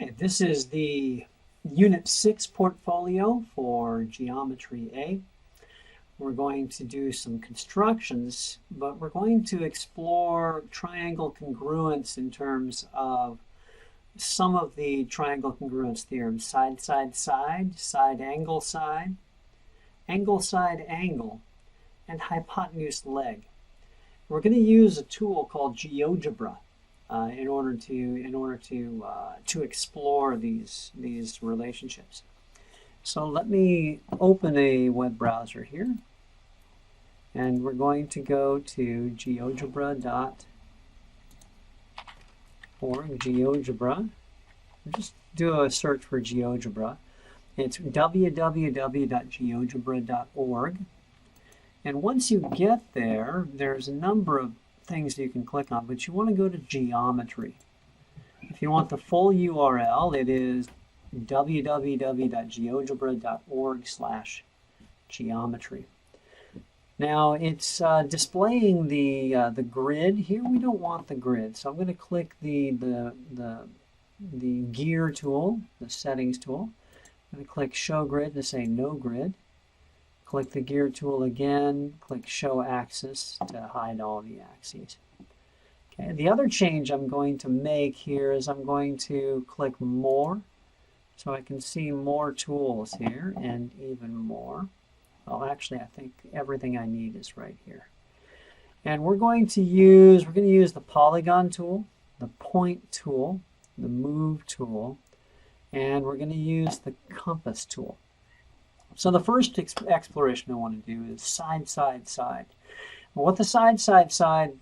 Okay, this is the Unit 6 portfolio for Geometry A. We're going to do some constructions, but we're going to explore triangle congruence in terms of some of the triangle congruence theorems: side, side, side, side, angle, angle, and hypotenuse leg. We're going to use a tool called Geogebra in order to explore these relationships. So let me open a web browser here, and we're going to go to geogebra.org. Geogebra. Just do a search for Geogebra. It's www.geogebra.org. And once you get there, there's a number of things that you can click on, but you want to go to geometry. If you want the full URL, it is www.geogebra.org/geometry. Now it's displaying the grid. Here we don't want the grid, so I'm going to click the gear tool, the settings tool. I'm going to click show grid to say no grid. Click the gear tool again, click show axis to hide all the axes. Okay, the other change I'm going to make here is I'm going to click more, so I can see more tools here and even more. Well, actually, I think everything I need is right here. And we're going to use the polygon tool, the point tool, the move tool, and we're going to use the compass tool. So the first exploration I want to do is side, side, side. What the side, side, side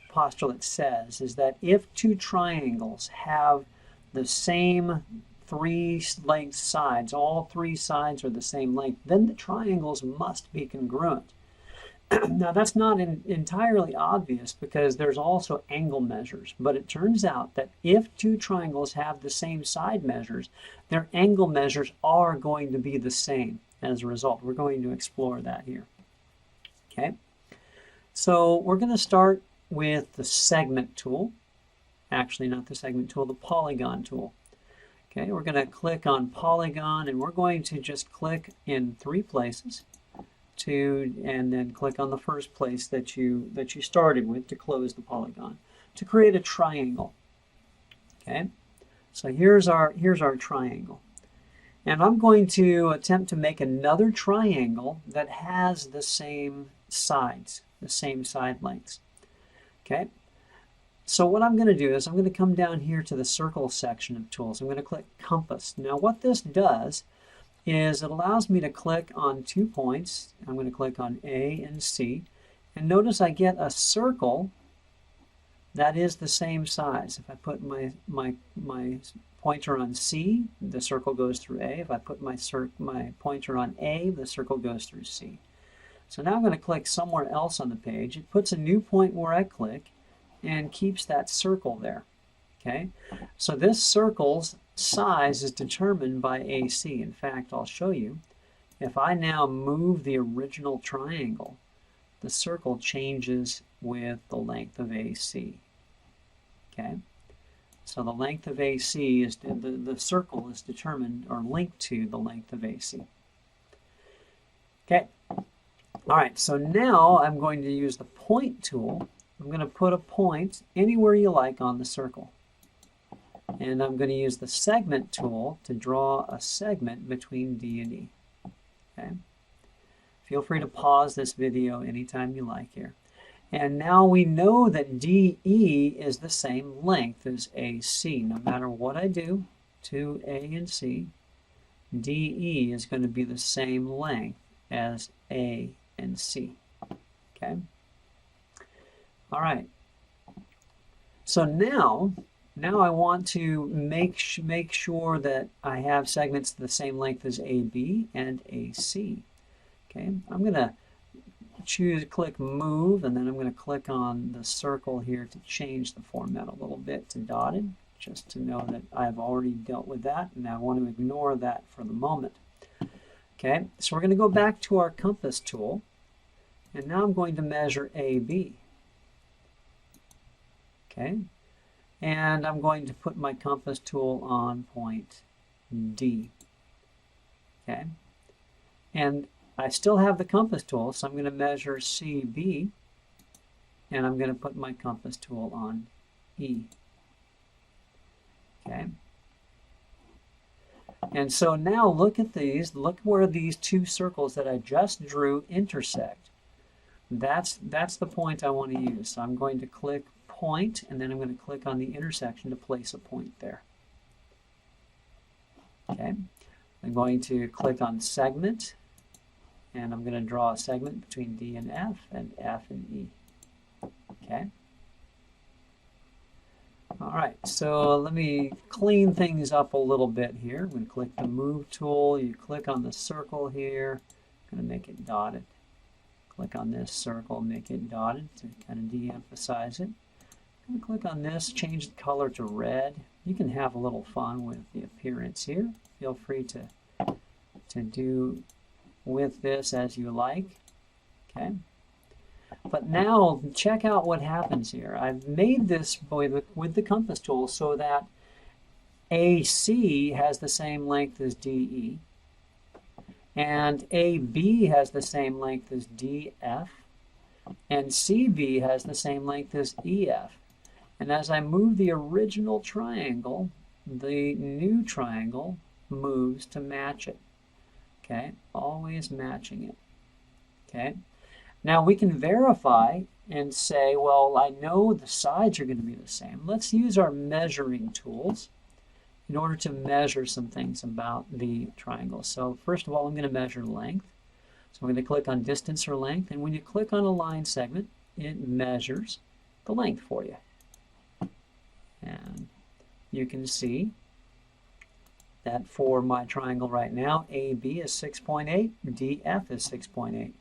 postulate says is that if two triangles have the same three length sides, all three sides are the same length, then the triangles must be congruent. Now that's not entirely obvious because there's also angle measures, but it turns out that if two triangles have the same side measures, their angle measures are going to be the same. As a result, we're going to explore that here. Okay, so we're going to start with the segment tool. Actually, not the segment tool, the polygon tool. Okay, we're going to click on polygon, and we're going to just click in three places and then click on the first place that you started with to close the polygon to create a triangle. Okay, so here's our triangle. And I'm going to attempt to make another triangle that has the same sides, the same side lengths. Okay, so what I'm going to do is I'm going to come down here to the circle section of tools. I'm going to click compass. Now what this does is it allows me to click on 2 points. I'm going to click on A and C. And notice I get a circle that is the same size. If I put my pointer on C, the circle goes through A. If I put my pointer on A, the circle goes through C. So now I'm going to click somewhere else on the page. It puts a new point where I click and keeps that circle there. Okay, so this circle's size is determined by AC. In fact, I'll show you. If I now move the original triangle, the circle changes with the length of AC. Okay. So the length of AC is, the circle is determined or linked to the length of AC. Okay. All right, so now I'm going to use the point tool. I'm going to put a point anywhere you like on the circle. And I'm going to use the segment tool to draw a segment between D and E. Okay. Feel free to pause this video anytime you like here. And now we know that DE is the same length as AC. No matter what I do to A and C, DE is going to be the same length as A and C. Okay? All right. So now I want to make sure that I have segments the same length as AB and AC. Okay? I'm going to click move, and then I'm going to click on the circle here to change the format a little bit to dotted, just to know that I've already dealt with that, and I want to ignore that for the moment. Okay, so we're going to go back to our compass tool, and now I'm going to measure AB. Okay, And I'm going to put my compass tool on point D. Okay. And I still have the compass tool, so I'm going to measure CB, and I'm going to put my compass tool on E. Okay. And so now look at these. Look where these two circles that I just drew intersect. That's the point I want to use. So I'm going to click point, and then I'm going to click on the intersection to place a point there. Okay. I'm going to click on segment, and I'm going to draw a segment between D and F and E. Okay. All right, so let me clean things up a little bit here. I'm going to click the Move tool. You click on the circle here. I'm going to make it dotted. Click on this circle, make it dotted to kind of de-emphasize it. I'm going to click on this, change the color to red. You can have a little fun with the appearance here. Feel free to do with this as you like. Okay. But now check out what happens here. I've made this with the compass tool so that AC has the same length as DE, and AB has the same length as DF, and CB has the same length as EF. And as I move the original triangle, the new triangle moves to match it. Okay, always matching it. Okay. Now we can verify and say, well, I know the sides are going to be the same. Let's use our measuring tools in order to measure some things about the triangle. So first of all, I'm going to measure length. So I'm going to click on distance or length, and when you click on a line segment, it measures the length for you. And you can see that for my triangle right now, AB is 6.8, DF is 6.8.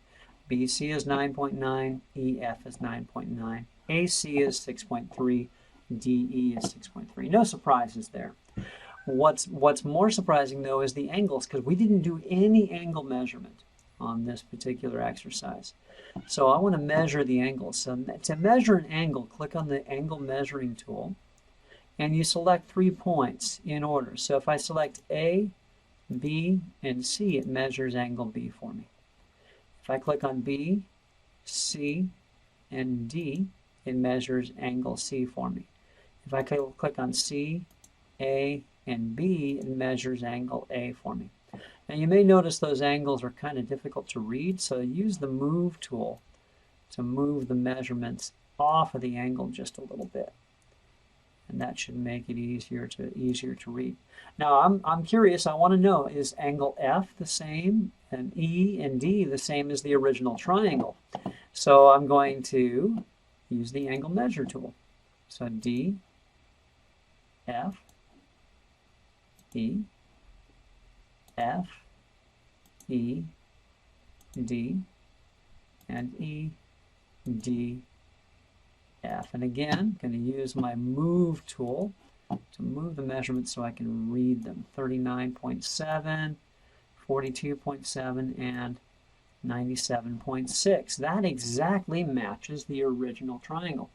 BC is 9.9, EF is 9.9, AC is 6.3, DE is 6.3. No surprises there. What's more surprising though is the angles, because we didn't do any angle measurement on this particular exercise. So I want to measure the angles. So to measure an angle, click on the angle measuring tool, and you select 3 points in order. So if I select A, B, and C, it measures angle B for me. If I click on B, C, and D, it measures angle C for me. If I click on C, A, and B, it measures angle A for me. Now you may notice those angles are kind of difficult to read, so use the Move tool to move the measurements off of the angle just a little bit. And that should make it easier to read. Now I'm curious, I want to know, is angle F the same and E and D the same as the original triangle? So I'm going to use the angle measure tool. So D, F, E, F, E, D, and E, D, F. And again, I'm going to use my Move tool to move the measurements so I can read them. 39.7, 42.7, and 97.6. That exactly matches the original triangle.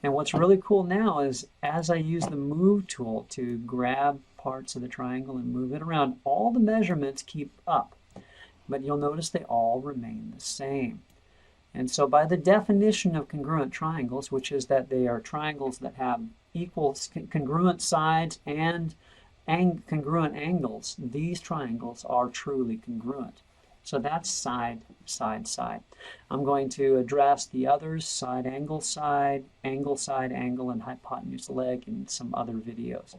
And what's really cool now is as I use the Move tool to grab parts of the triangle and move it around, all the measurements keep up. But you'll notice they all remain the same. And so by the definition of congruent triangles, which is that they are triangles that have equal congruent sides and congruent angles, these triangles are truly congruent. So that's side, side, side. I'm going to address the others, side, angle, and hypotenuse leg in some other videos.